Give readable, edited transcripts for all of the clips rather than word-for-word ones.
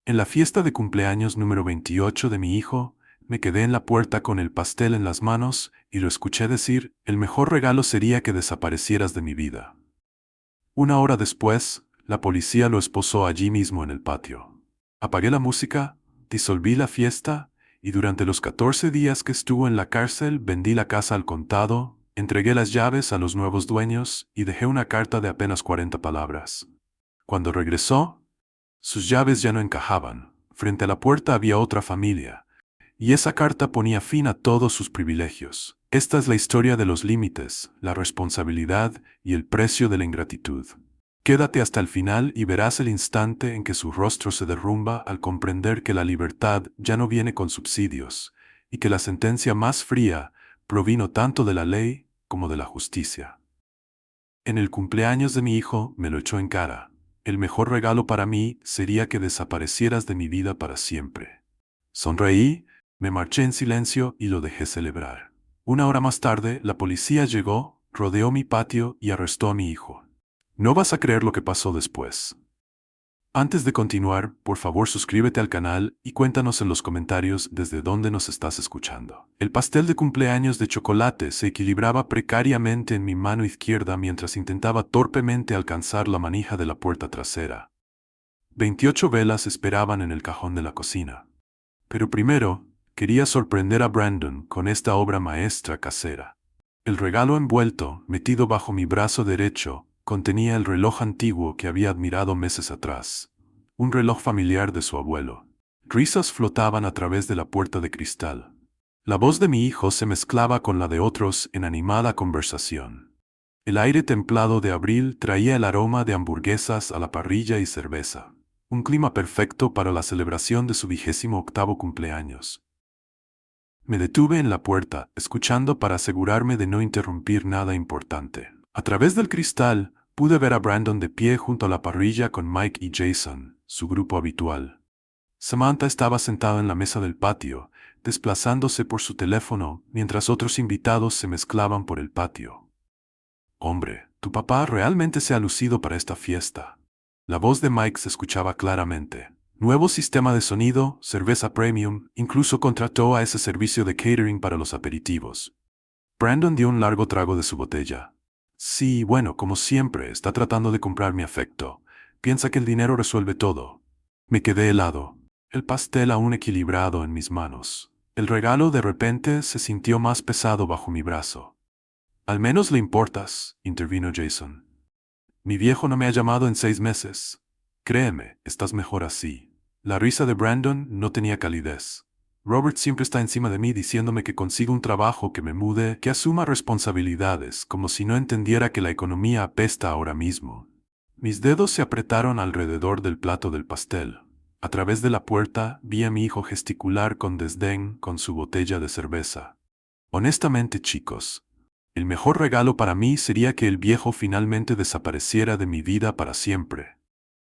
En la fiesta de cumpleaños número 28 de mi hijo, me quedé en la puerta con el pastel en las manos y lo escuché decir, el mejor regalo sería que desaparecieras de mi vida. Una hora después, la policía lo esposó allí mismo en el patio. Apagué la música, disolví la fiesta, y durante los 14 días que estuvo en la cárcel vendí la casa al contado, entregué las llaves a los nuevos dueños y dejé una carta de apenas 40 palabras. Cuando regresó, sus llaves ya no encajaban. Frente a la puerta había otra familia, y esa carta ponía fin a todos sus privilegios. Esta es la historia de los límites, la responsabilidad y el precio de la ingratitud. Quédate hasta el final y verás el instante en que su rostro se derrumba al comprender que la libertad ya no viene con subsidios, y que la sentencia más fría provino tanto de la ley como de la justicia. En el cumpleaños de mi hijo me lo echó en cara. El mejor regalo para mí sería que desaparecieras de mi vida para siempre. Sonreí, me marché en silencio y lo dejé celebrar. Una hora más tarde, la policía llegó, rodeó mi patio y arrestó a mi hijo. No vas a creer lo que pasó después. Antes de continuar, por favor suscríbete al canal y cuéntanos en los comentarios desde dónde nos estás escuchando. El pastel de cumpleaños de chocolate se equilibraba precariamente en mi mano izquierda mientras intentaba torpemente alcanzar la manija de la puerta trasera. 28 velas esperaban en el cajón de la cocina. Pero primero, quería sorprender a Brandon con esta obra maestra casera. El regalo envuelto, metido bajo mi brazo derecho, contenía el reloj antiguo que había admirado meses atrás. Un reloj familiar de su abuelo. Risas flotaban a través de la puerta de cristal. La voz de mi hijo se mezclaba con la de otros en animada conversación. El aire templado de abril traía el aroma de hamburguesas a la parrilla y cerveza. Un clima perfecto para la celebración de su 28º cumpleaños. Me detuve en la puerta, escuchando para asegurarme de no interrumpir nada importante. A través del cristal, pude ver a Brandon de pie junto a la parrilla con Mike y Jason, su grupo habitual. Samantha estaba sentada en la mesa del patio, desplazándose por su teléfono, mientras otros invitados se mezclaban por el patio. Hombre, tu papá realmente se ha lucido para esta fiesta. La voz de Mike se escuchaba claramente. Nuevo sistema de sonido, cerveza premium, incluso contrató a ese servicio de catering para los aperitivos. Brandon dio un largo trago de su botella. Sí, bueno, como siempre, está tratando de comprar mi afecto. Piensa que el dinero resuelve todo. Me quedé helado, el pastel aún equilibrado en mis manos. El regalo de repente se sintió más pesado bajo mi brazo. Al menos le importas, intervino Jason. Mi viejo no me ha llamado en 6 meses. Créeme, estás mejor así. La risa de Brandon no tenía calidez. Robert siempre está encima de mí diciéndome que consiga un trabajo, que me mude, que asuma responsabilidades, como si no entendiera que la economía apesta ahora mismo. Mis dedos se apretaron alrededor del plato del pastel. A través de la puerta vi a mi hijo gesticular con desdén con su botella de cerveza. Honestamente, chicos, el mejor regalo para mí sería que el viejo finalmente desapareciera de mi vida para siempre.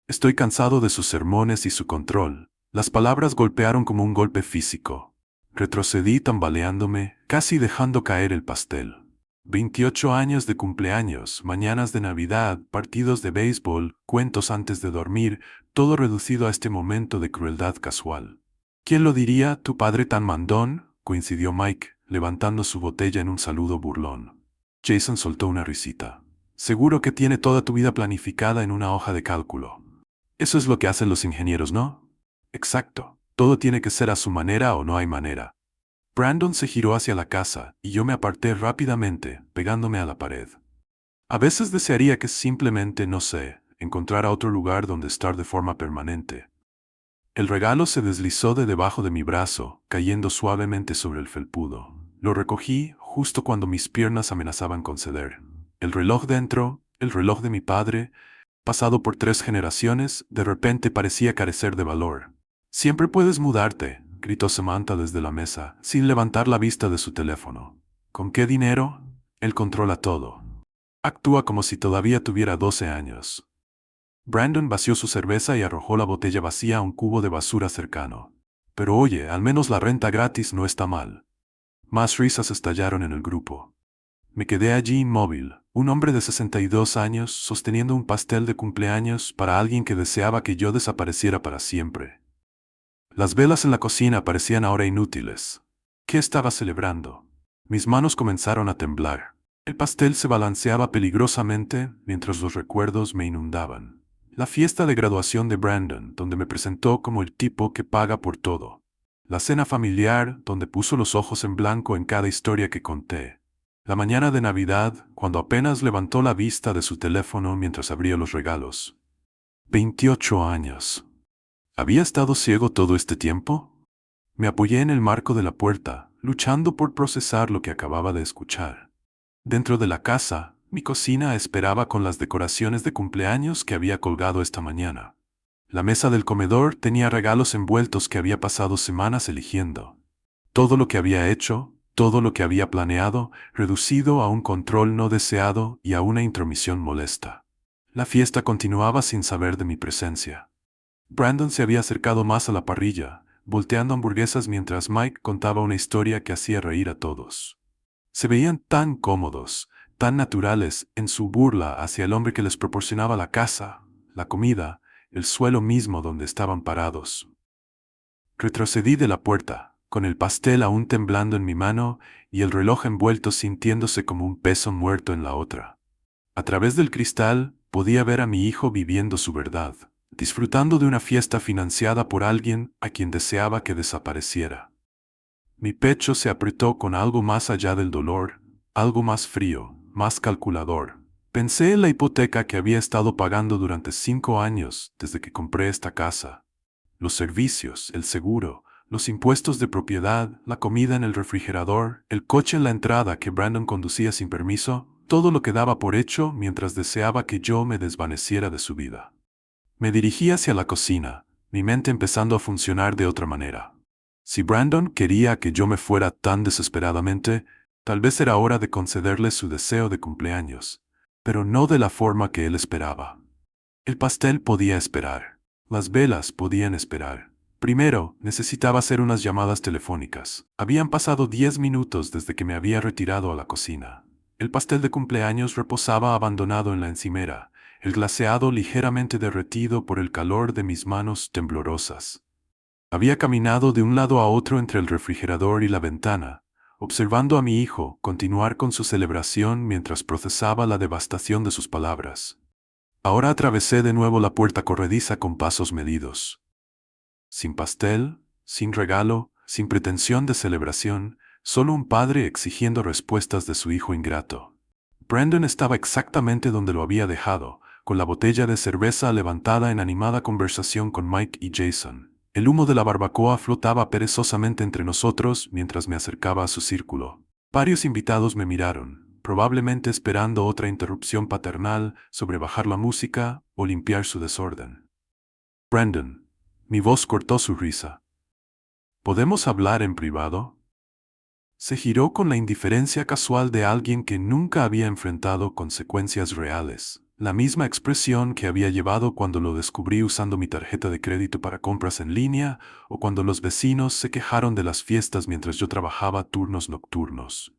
Estoy cansado de sus sermones y su control. Las palabras golpearon como un golpe físico. Retrocedí tambaleándome, casi dejando caer el pastel. 28 años de cumpleaños, mañanas de Navidad, partidos de béisbol, cuentos antes de dormir, todo reducido a este momento de crueldad casual. ¿Quién lo diría, tu padre tan mandón?, coincidió Mike, levantando su botella en un saludo burlón. Jason soltó una risita. Seguro que tiene toda tu vida planificada en una hoja de cálculo. Eso es lo que hacen los ingenieros, ¿no? Exacto. Todo tiene que ser a su manera o no hay manera. Brandon se giró hacia la casa y yo me aparté rápidamente, pegándome a la pared. A veces desearía que simplemente, no sé, encontrara otro lugar donde estar de forma permanente. El regalo se deslizó de debajo de mi brazo, cayendo suavemente sobre el felpudo. Lo recogí justo cuando mis piernas amenazaban con ceder. El reloj dentro, el reloj de mi padre, pasado por 3 generaciones, de repente parecía carecer de valor. «Siempre puedes mudarte», gritó Samantha desde la mesa, sin levantar la vista de su teléfono. ¿Con qué dinero? Él controla todo. Actúa como si todavía tuviera 12 años. Brandon vació su cerveza y arrojó la botella vacía a un cubo de basura cercano. Pero oye, al menos la renta gratis no está mal. Más risas estallaron en el grupo. Me quedé allí inmóvil, un hombre de 62 años sosteniendo un pastel de cumpleaños para alguien que deseaba que yo desapareciera para siempre. Las velas en la cocina parecían ahora inútiles. ¿Qué estaba celebrando? Mis manos comenzaron a temblar. El pastel se balanceaba peligrosamente mientras los recuerdos me inundaban. La fiesta de graduación de Brandon, donde me presentó como el tipo que paga por todo. La cena familiar, donde puso los ojos en blanco en cada historia que conté. La mañana de Navidad, cuando apenas levantó la vista de su teléfono mientras abría los regalos. 28 años. ¿Había estado ciego todo este tiempo? Me apoyé en el marco de la puerta, luchando por procesar lo que acababa de escuchar. Dentro de la casa, mi cocina esperaba con las decoraciones de cumpleaños que había colgado esta mañana. La mesa del comedor tenía regalos envueltos que había pasado semanas eligiendo. Todo lo que había hecho, todo lo que había planeado, reducido a un control no deseado y a una intromisión molesta. La fiesta continuaba sin saber de mi presencia. Brandon se había acercado más a la parrilla, volteando hamburguesas mientras Mike contaba una historia que hacía reír a todos. Se veían tan cómodos, tan naturales en su burla hacia el hombre que les proporcionaba la casa, la comida, el suelo mismo donde estaban parados. Retrocedí de la puerta, con el pastel aún temblando en mi mano y el reloj envuelto sintiéndose como un peso muerto en la otra. A través del cristal podía ver a mi hijo viviendo su verdad, disfrutando de una fiesta financiada por alguien a quien deseaba que desapareciera. Mi pecho se apretó con algo más allá del dolor, algo más frío, más calculador. Pensé en la hipoteca que había estado pagando durante 5 años desde que compré esta casa. Los servicios, el seguro, los impuestos de propiedad, la comida en el refrigerador, el coche en la entrada que Brandon conducía sin permiso, todo lo que daba por hecho mientras deseaba que yo me desvaneciera de su vida. Me dirigí hacia la cocina, mi mente empezando a funcionar de otra manera. Si Brandon quería que yo me fuera tan desesperadamente, tal vez era hora de concederle su deseo de cumpleaños, pero no de la forma que él esperaba. El pastel podía esperar. Las velas podían esperar. Primero, necesitaba hacer unas llamadas telefónicas. Habían pasado 10 minutos desde que me había retirado a la cocina. El pastel de cumpleaños reposaba abandonado en la encimera, el glaseado ligeramente derretido por el calor de mis manos temblorosas. Había caminado de un lado a otro entre el refrigerador y la ventana, observando a mi hijo continuar con su celebración mientras procesaba la devastación de sus palabras. Ahora atravesé de nuevo la puerta corrediza con pasos medidos. Sin pastel, sin regalo, sin pretensión de celebración, solo un padre exigiendo respuestas de su hijo ingrato. Brandon estaba exactamente donde lo había dejado, con la botella de cerveza levantada en animada conversación con Mike y Jason. El humo de la barbacoa flotaba perezosamente entre nosotros mientras me acercaba a su círculo. Varios invitados me miraron, probablemente esperando otra interrupción paternal sobre bajar la música o limpiar su desorden. Brandon. Mi voz cortó su risa. ¿Podemos hablar en privado? Se giró con la indiferencia casual de alguien que nunca había enfrentado consecuencias reales. La misma expresión que había llevado cuando lo descubrí usando mi tarjeta de crédito para compras en línea o cuando los vecinos se quejaron de las fiestas mientras yo trabajaba turnos nocturnos.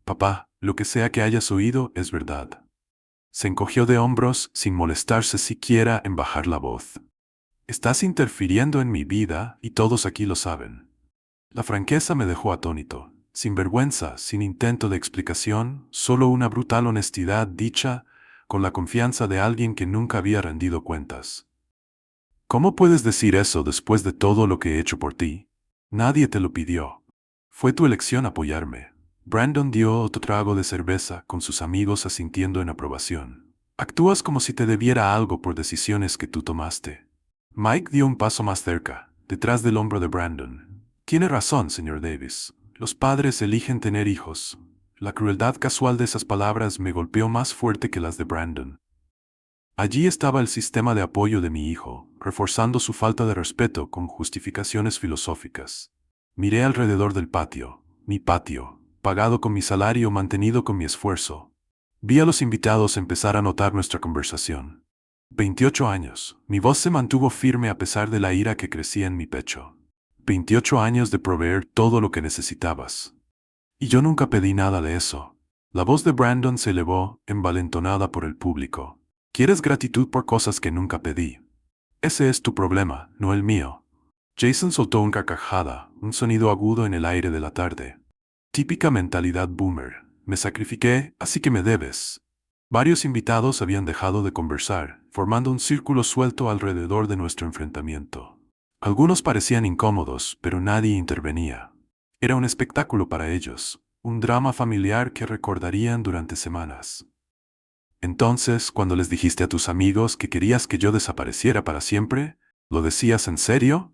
Papá, lo que sea que hayas oído es verdad. Se encogió de hombros sin molestarse siquiera en bajar la voz. Estás interfiriendo en mi vida y todos aquí lo saben. La franqueza me dejó atónito, sin vergüenza, sin intento de explicación, solo una brutal honestidad dicha con la confianza de alguien que nunca había rendido cuentas. ¿Cómo puedes decir eso después de todo lo que he hecho por ti? Nadie te lo pidió. Fue tu elección apoyarme. Brandon dio otro trago de cerveza con sus amigos asintiendo en aprobación. Actúas como si te debiera algo por decisiones que tú tomaste. Mike dio un paso más cerca, detrás del hombro de Brandon. Tiene razón, señor Davis. Los padres eligen tener hijos. La crueldad casual de esas palabras me golpeó más fuerte que las de Brandon. Allí estaba el sistema de apoyo de mi hijo, reforzando su falta de respeto con justificaciones filosóficas. Miré alrededor del patio, mi patio, pagado con mi salario, mantenido con mi esfuerzo. Vi a los invitados empezar a notar nuestra conversación. 28 años. Mi voz se mantuvo firme a pesar de la ira que crecía en mi pecho. 28 años de proveer todo lo que necesitabas. Y yo nunca pedí nada de eso. La voz de Brandon se elevó, envalentonada por el público. ¿Quieres gratitud por cosas que nunca pedí? Ese es tu problema, no el mío. Jason soltó una carcajada, un sonido agudo en el aire de la tarde. Típica mentalidad boomer. Me sacrifiqué, así que me debes. Varios invitados habían dejado de conversar, formando un círculo suelto alrededor de nuestro enfrentamiento. Algunos parecían incómodos, pero nadie intervenía. Era un espectáculo para ellos, un drama familiar que recordarían durante semanas. Entonces, cuando les dijiste a tus amigos que querías que yo desapareciera para siempre, ¿lo decías en serio?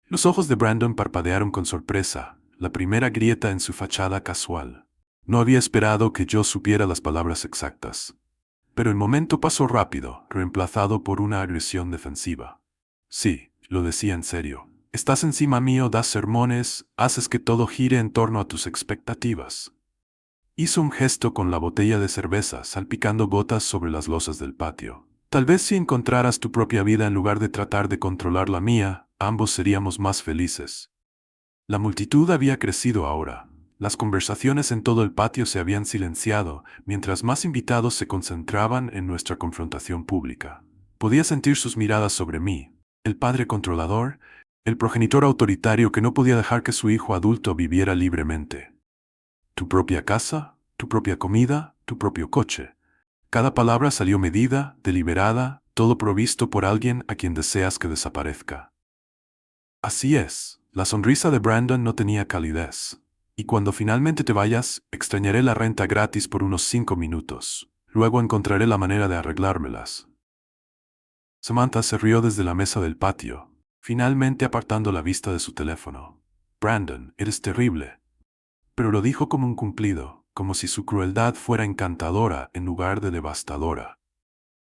Los ojos de Brandon parpadearon con sorpresa, la primera grieta en su fachada casual. No había esperado que yo supiera las palabras exactas. Pero el momento pasó rápido, reemplazado por una agresión defensiva. Sí, lo decía en serio. Estás encima mío, das sermones, haces que todo gire en torno a tus expectativas. Hizo un gesto con la botella de cerveza, salpicando gotas sobre las losas del patio. Tal vez si encontraras tu propia vida en lugar de tratar de controlar la mía, ambos seríamos más felices. La multitud había crecido ahora. Las conversaciones en todo el patio se habían silenciado, mientras más invitados se concentraban en nuestra confrontación pública. Podía sentir sus miradas sobre mí, el padre controlador, el progenitor autoritario que no podía dejar que su hijo adulto viviera libremente. Tu propia casa, tu propia comida, tu propio coche. Cada palabra salió medida, deliberada, todo provisto por alguien a quien deseas que desaparezca. Así es, la sonrisa de Brandon no tenía calidez. Y cuando finalmente te vayas, extrañaré la renta gratis por unos 5 minutos. Luego encontraré la manera de arreglármelas. Samantha se rió desde la mesa del patio, finalmente apartando la vista de su teléfono. Brandon, eres terrible. Pero lo dijo como un cumplido, como si su crueldad fuera encantadora en lugar de devastadora.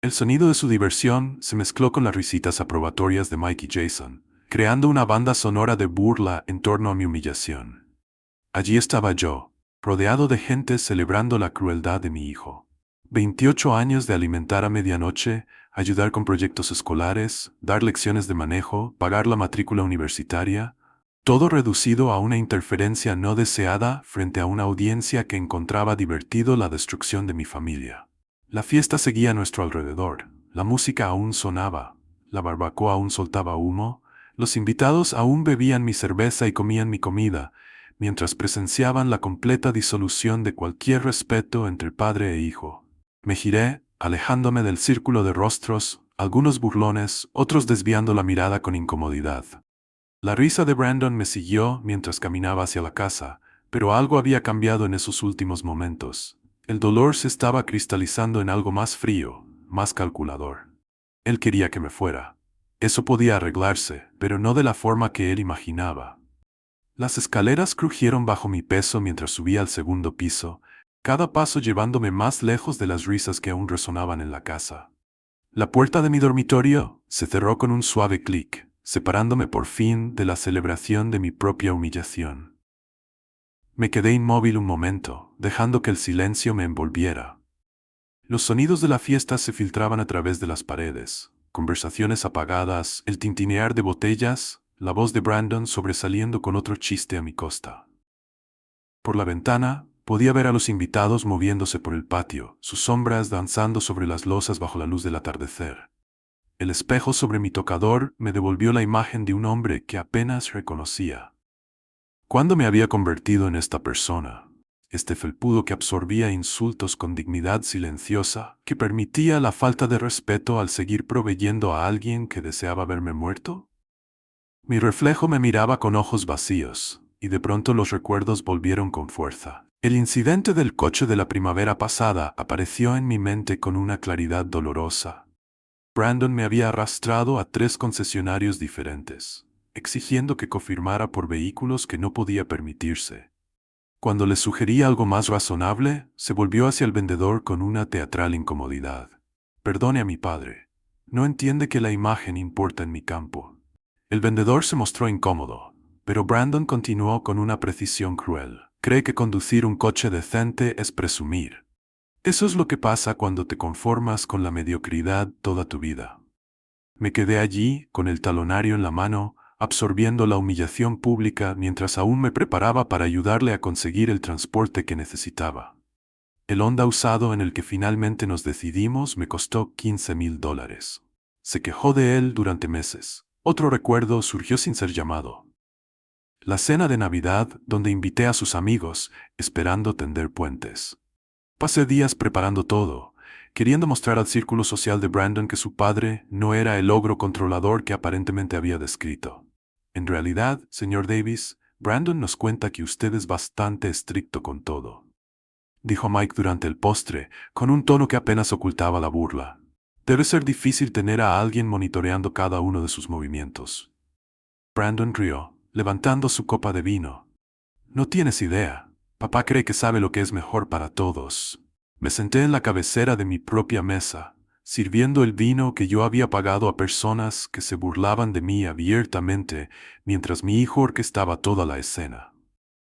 El sonido de su diversión se mezcló con las risitas aprobatorias de Mike y Jason, creando una banda sonora de burla en torno a mi humillación. Allí estaba yo, rodeado de gente celebrando la crueldad de mi hijo. 28 años de alimentar a medianoche, ayudar con proyectos escolares, dar lecciones de manejo, pagar la matrícula universitaria, todo reducido a una interferencia no deseada frente a una audiencia que encontraba divertido la destrucción de mi familia. La fiesta seguía a nuestro alrededor, la música aún sonaba, la barbacoa aún soltaba humo, los invitados aún bebían mi cerveza y comían mi comida, mientras presenciaban la completa disolución de cualquier respeto entre padre e hijo. Me giré, alejándome del círculo de rostros, algunos burlones, otros desviando la mirada con incomodidad. La risa de Brandon me siguió mientras caminaba hacia la casa, pero algo había cambiado en esos últimos momentos. El dolor se estaba cristalizando en algo más frío, más calculador. Él quería que me fuera. Eso podía arreglarse, pero no de la forma que él imaginaba. Las escaleras crujieron bajo mi peso mientras subía al segundo piso, cada paso llevándome más lejos de las risas que aún resonaban en la casa. La puerta de mi dormitorio se cerró con un suave clic, separándome por fin de la celebración de mi propia humillación. Me quedé inmóvil un momento, dejando que el silencio me envolviera. Los sonidos de la fiesta se filtraban a través de las paredes, conversaciones apagadas, el tintinear de botellas, la voz de Brandon sobresaliendo con otro chiste a mi costa. Por la ventana, podía ver a los invitados moviéndose por el patio, sus sombras danzando sobre las losas bajo la luz del atardecer. El espejo sobre mi tocador me devolvió la imagen de un hombre que apenas reconocía. ¿Cuándo me había convertido en esta persona? Este felpudo que absorbía insultos con dignidad silenciosa, que permitía la falta de respeto al seguir proveyendo a alguien que deseaba verme muerto. Mi reflejo me miraba con ojos vacíos, y de pronto los recuerdos volvieron con fuerza. El incidente del coche de la primavera pasada apareció en mi mente con una claridad dolorosa. Brandon me había arrastrado a 3 concesionarios diferentes, exigiendo que confirmara por vehículos que no podía permitirse. Cuando le sugerí algo más razonable, se volvió hacia el vendedor con una teatral incomodidad. Perdone a mi padre. No entiende que la imagen importa en mi campo. El vendedor se mostró incómodo, pero Brandon continuó con una precisión cruel. Cree que conducir un coche decente es presumir. Eso es lo que pasa cuando te conformas con la mediocridad toda tu vida. Me quedé allí, con el talonario en la mano, absorbiendo la humillación pública mientras aún me preparaba para ayudarle a conseguir el transporte que necesitaba. El Honda usado en el que finalmente nos decidimos me costó $15,000. Se quejó de él durante meses. Otro recuerdo surgió sin ser llamado. La cena de Navidad, donde invité a sus amigos, esperando tender puentes. Pasé días preparando todo, queriendo mostrar al círculo social de Brandon que su padre no era el ogro controlador que aparentemente había descrito. En realidad, señor Davis, Brandon nos cuenta que usted es bastante estricto con todo, dijo Mike durante el postre, con un tono que apenas ocultaba la burla. Debe ser difícil tener a alguien monitoreando cada uno de sus movimientos. Brandon rió, levantando su copa de vino. No tienes idea. Papá cree que sabe lo que es mejor para todos. Me senté en la cabecera de mi propia mesa, sirviendo el vino que yo había pagado a personas que se burlaban de mí abiertamente mientras mi hijo orquestaba toda la escena.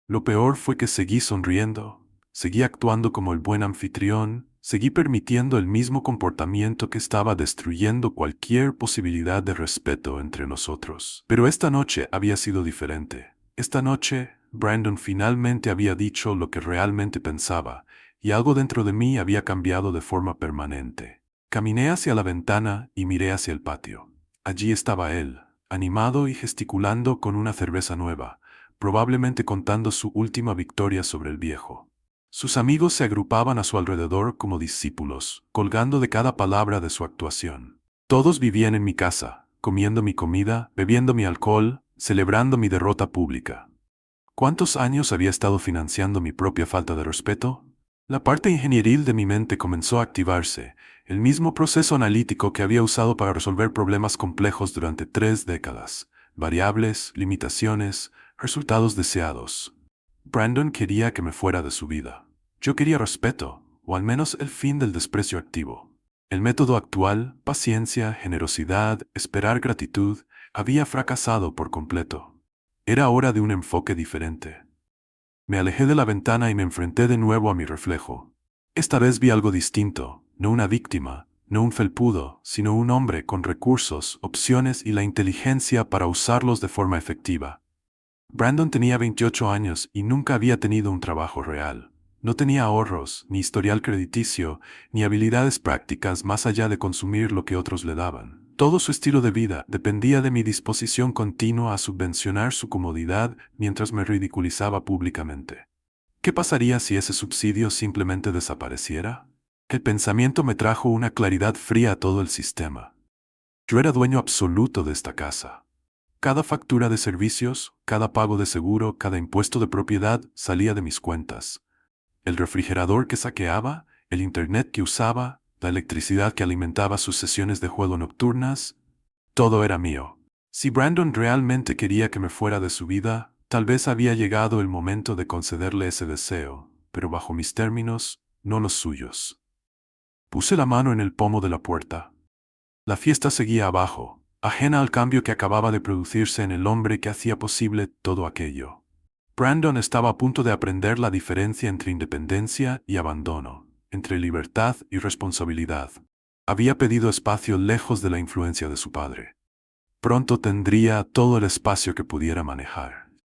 Lo peor fue que seguí sonriendo, seguí actuando como el buen anfitrión, seguí permitiendo el mismo comportamiento que estaba destruyendo cualquier posibilidad de respeto entre nosotros. Pero esta noche había sido diferente. Esta noche, Brandon finalmente había dicho lo que realmente pensaba, y algo dentro de mí había cambiado de forma permanente. Caminé hacia la ventana y miré hacia el patio. Allí estaba él, animado y gesticulando con una cerveza nueva, probablemente contando su última victoria sobre el viejo. Sus amigos se agrupaban a su alrededor como discípulos, colgando de cada palabra de su actuación. Todos vivían en mi casa, comiendo mi comida, bebiendo mi alcohol, celebrando mi derrota pública. ¿Cuántos años había estado financiando mi propia falta de respeto? La parte ingenieril de mi mente comenzó a activarse, el mismo proceso analítico que había usado para resolver problemas complejos durante 3 décadas. Variables, limitaciones, resultados deseados. Brandon quería que me fuera de su vida. Yo quería respeto, o al menos el fin del desprecio activo. El método actual, paciencia, generosidad, esperar gratitud, había fracasado por completo. Era hora de un enfoque diferente. Me alejé de la ventana y me enfrenté de nuevo a mi reflejo. Esta vez vi algo distinto, no una víctima, no un felpudo, sino un hombre con recursos, opciones y la inteligencia para usarlos de forma efectiva. Brandon tenía 28 años y nunca había tenido un trabajo real. No tenía ahorros, ni historial crediticio, ni habilidades prácticas más allá de consumir lo que otros le daban. Todo su estilo de vida dependía de mi disposición continua a subvencionar su comodidad mientras me ridiculizaba públicamente. ¿Qué pasaría si ese subsidio simplemente desapareciera? El pensamiento me trajo una claridad fría a todo el sistema. Yo era dueño absoluto de esta casa. Cada factura de servicios, cada pago de seguro, cada impuesto de propiedad salía de mis cuentas. El refrigerador que saqueaba, el internet que usaba, la electricidad que alimentaba sus sesiones de juego nocturnas, todo era mío. Si Brandon realmente quería que me fuera de su vida, tal vez había llegado el momento de concederle ese deseo, pero bajo mis términos, no los suyos. Puse la mano en el pomo de la puerta. La fiesta seguía abajo, ajena al cambio que acababa de producirse en el hombre que hacía posible todo aquello. Brandon estaba a punto de aprender la diferencia entre independencia y abandono, entre libertad y responsabilidad. Había pedido espacio lejos de la influencia de su padre. Pronto tendría todo el espacio que pudiera manejar.